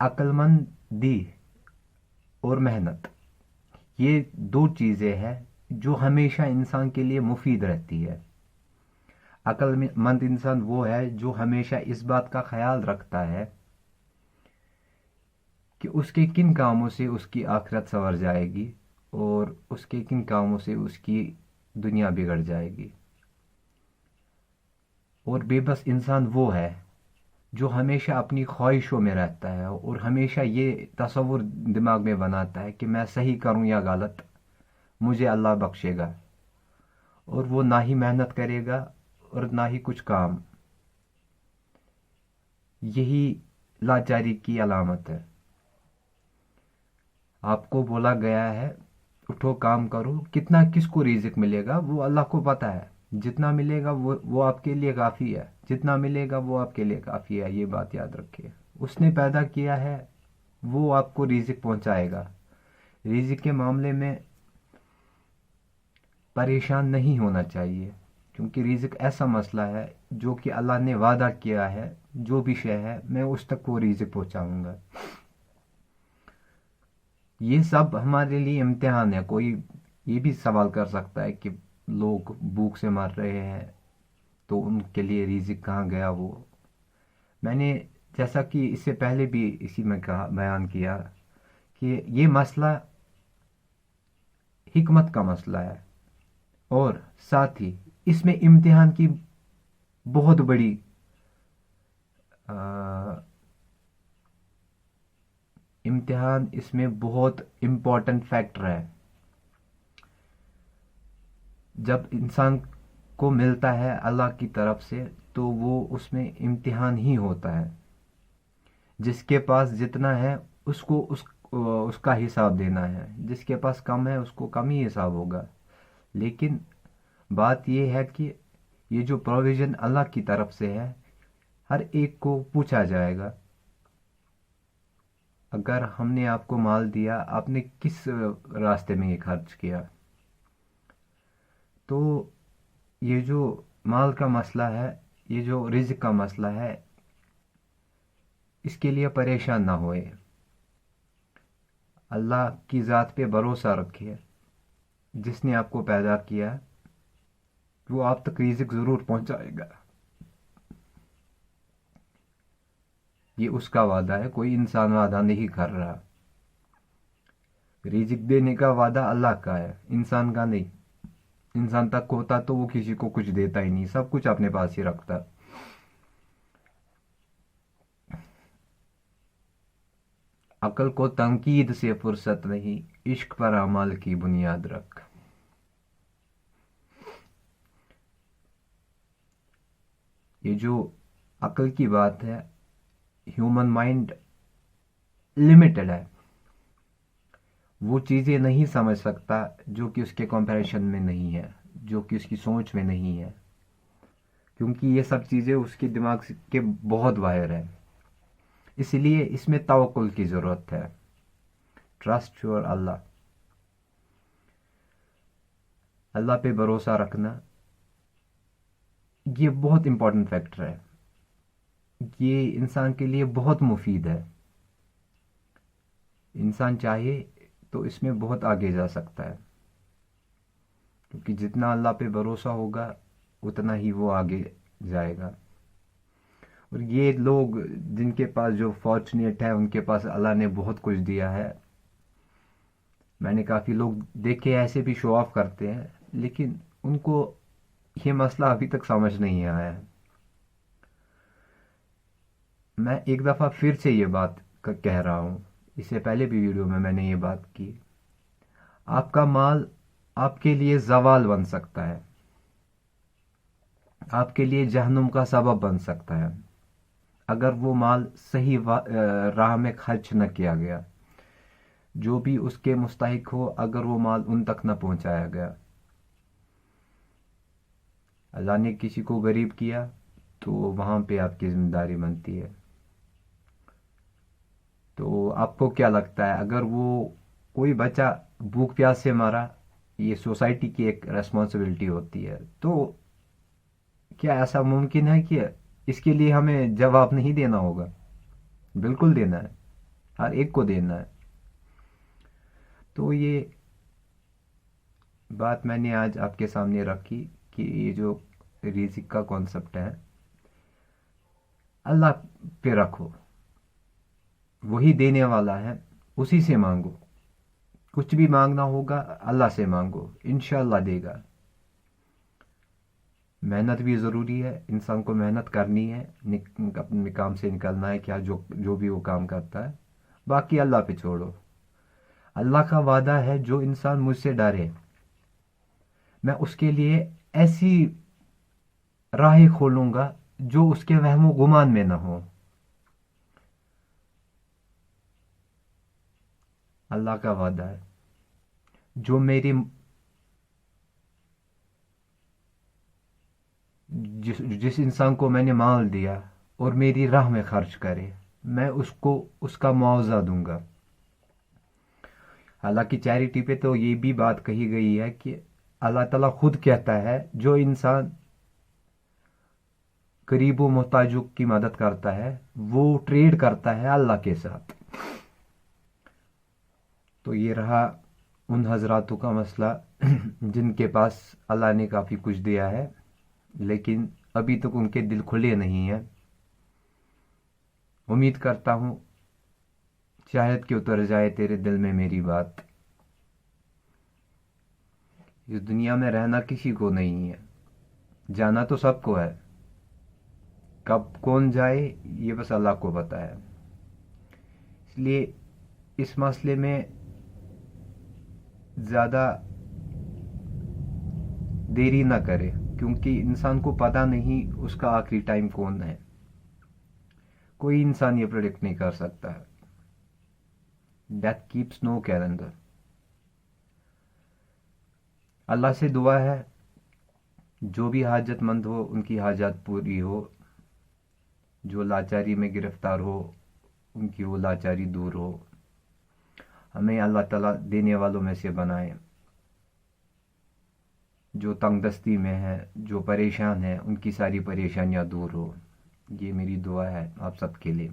عقلمندی اور محنت، یہ دو چیزیں ہیں جو ہمیشہ انسان کے لیے مفید رہتی ہے۔ عقل مند انسان وہ ہے جو ہمیشہ اس بات کا خیال رکھتا ہے کہ اس کے کن کاموں سے اس کی آخرت سنور جائے گی اور اس کے کن کاموں سے اس کی دنیا بگڑ جائے گی۔ اور بے بس انسان وہ ہے جو ہمیشہ اپنی خواہشوں میں رہتا ہے اور ہمیشہ یہ تصور دماغ میں بناتا ہے کہ میں صحیح کروں یا غلط، مجھے اللہ بخشے گا، اور وہ نہ ہی محنت کرے گا اور نہ ہی کچھ کام۔ یہی لاچاری کی علامت ہے۔ آپ کو بولا گیا ہے اٹھو کام کرو، کتنا کس کو رزق ملے گا وہ اللہ کو پتا ہے، جتنا ملے گا وہ آپ کے لیے کافی ہے، جتنا ملے گا وہ آپ کے لیے کافی ہے، یہ بات یاد رکھیے۔ اس نے پیدا کیا ہے، وہ آپ کو رزق پہنچائے گا۔ رزق کے معاملے میں پریشان نہیں ہونا چاہیے، کیونکہ رزق ایسا مسئلہ ہے جو کہ اللہ نے وعدہ کیا ہے، جو بھی شے ہے میں اس تک وہ رزق پہنچاؤں گا۔ یہ سب ہمارے لیے امتحان ہے۔ کوئی یہ بھی سوال کر سکتا ہے کہ لوگ بھوک سے مر رہے ہیں تو ان کے لیے رزق کہاں گیا؟ وہ میں نے جیسا کہ اس سے پہلے بھی اسی میں بیان کیا کہ یہ مسئلہ حکمت کا مسئلہ ہے، اور ساتھ ہی اس میں امتحان کی بہت بڑی امتحان اس میں بہت امپورٹنٹ فیکٹر ہے۔ جب انسان کو ملتا ہے اللہ کی طرف سے تو وہ اس میں امتحان ہی ہوتا ہے۔ جس کے پاس جتنا ہے اس کو اس کا حساب دینا ہے، جس کے پاس کم ہے اس کو کم ہی حساب ہوگا۔ لیکن بات یہ ہے کہ یہ جو پروویژن اللہ کی طرف سے ہے، ہر ایک کو پوچھا جائے گا۔ اگر ہم نے آپ کو مال دیا، آپ نے کس راستے میں یہ خرچ کیا؟ تو یہ جو مال کا مسئلہ ہے، یہ جو رزق کا مسئلہ ہے، اس کے لیے پریشان نہ ہوئے۔ اللہ کی ذات پہ بھروسہ رکھیے، جس نے آپ کو پیدا کیا وہ آپ تک رزق ضرور پہنچائے گا۔ یہ اس کا وعدہ ہے، کوئی انسان وعدہ نہیں کر رہا۔ رزق دینے کا وعدہ اللہ کا ہے، انسان کا نہیں۔ انسان تک ہوتا تو وہ کسی کو کچھ دیتا ہی نہیں، سب کچھ اپنے پاس ہی رکھتا۔ عقل کو تنقید سے فرصت نہیں، عشق پر اعمال کی بنیاد رکھ۔ یہ جو عقل کی بات ہے، ہیومن مائنڈ لمیٹڈ ہے، وہ چیزیں نہیں سمجھ سکتا جو کہ اس کے کمپریشن میں نہیں ہے، جو کہ اس کی سوچ میں نہیں ہے، کیونکہ یہ سب چیزیں اس کے دماغ کے بہت باہر ہے۔ اس لیے اس میں توکل کی ضرورت ہے۔ ٹرسٹ یور اللہ، اللہ پہ بھروسہ رکھنا، یہ بہت امپورٹنٹ فیکٹر ہے۔ یہ انسان کے لیے بہت مفید ہے۔ انسان چاہے تو اس میں بہت آگے جا سکتا ہے، کیونکہ جتنا اللہ پہ بھروسہ ہوگا اتنا ہی وہ آگے جائے گا۔ اور یہ لوگ جن کے پاس جو فارچونیٹ ہے، ان کے پاس اللہ نے بہت کچھ دیا ہے۔ میں نے کافی لوگ دیکھے ایسے بھی شو آف کرتے ہیں، لیکن ان کو یہ مسئلہ ابھی تک سمجھ نہیں آیا ہے۔ میں ایک دفعہ پھر سے یہ بات کہہ رہا ہوں، اس سے پہلے بھی ویڈیو میں نے یہ بات کی، آپ کا مال آپ کے لیے زوال بن سکتا ہے، آپ کے لیے جہنم کا سبب بن سکتا ہے، اگر وہ مال صحیح راہ میں خرچ نہ کیا گیا۔ جو بھی اس کے مستحق ہو، اگر وہ مال ان تک نہ پہنچایا گیا۔ اللہ نے کسی کو غریب کیا تو وہاں پہ آپ کی ذمہ داری بنتی ہے۔ تو آپ کو کیا لگتا ہے، اگر وہ کوئی بچہ بھوک پیاس سے مارا، یہ سوسائٹی کی ایک ریسپانسبلٹی ہوتی ہے، تو کیا ایسا ممکن ہے کہ اس کے لیے ہمیں جواب نہیں دینا ہوگا؟ بالکل دینا ہے۔ ہر ایک کو دینا ہے. تو یہ بات میں نے آج آپ کے سامنے رکھی کہ یہ جو رزق کا کانسیپٹ ہے اللہ پہ رکھو، وہی دینے والا ہے، اسی سے مانگو. کچھ بھی مانگنا ہوگا اللہ سے مانگو، انشاءاللہ دے گا. محنت بھی ضروری ہے، انسان کو محنت کرنی ہے، اپنے کام سے نکلنا ہے کیا جو بھی وہ کام کرتا ہے، باقی اللہ پہ چھوڑو. اللہ کا وعدہ ہے جو انسان مجھ سے ڈرے میں اس کے لیے ایسی راہیں کھولوں گا جو اس کے وہم و گمان میں نہ ہو. اللہ کا وعدہ ہے جو جس انسان کو میں نے مال دیا اور میری راہ میں خرچ کرے، میں اس کو اس کا معاوضہ دوں گا. حالانکہ چیریٹی پہ تو یہ بھی بات کہی گئی ہے کہ اللہ تعالیٰ خود کہتا ہے جو انسان غریب و محتاجوں کی مدد کرتا ہے وہ ٹریڈ کرتا ہے اللہ کے ساتھ. تو یہ رہا ان حضراتوں کا مسئلہ جن کے پاس اللہ نے کافی کچھ دیا ہے لیکن ابھی تک ان کے دل کھلے نہیں ہیں. امید کرتا ہوں شاید کہ اتر جائے تیرے دل میں میری بات. اس دنیا میں رہنا کسی کو نہیں ہے، جانا تو سب کو ہے، کب کون جائے یہ بس اللہ کو پتہ ہے. اس لیے اس مسئلے میں زیادہ دیری نہ کرے کیونکہ انسان کو پتہ نہیں اس کا آخری ٹائم کون ہے. کوئی انسان یہ پریڈکٹ نہیں کر سکتا ہے. ڈیتھ کیپس نو کیلنڈر. اللہ سے دعا ہے جو بھی حاجت مند ہو ان کی حاجات پوری ہو، جو لاچاری میں گرفتار ہو ان کی وہ لاچاری دور ہو. ہمیں اللہ تعالیٰ دینے والوں میں سے بنائے. جو تنگ دستی میں ہے، جو پریشان ہیں، ان کی ساری پریشانیاں دور ہو. یہ میری دعا ہے آپ سب کے لیے.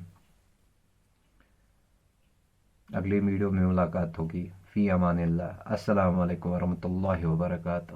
اگلے ویڈیو میں ملاقات ہوگی. فی امان اللہ. السلام علیکم ورحمۃ اللہ وبرکاتہ.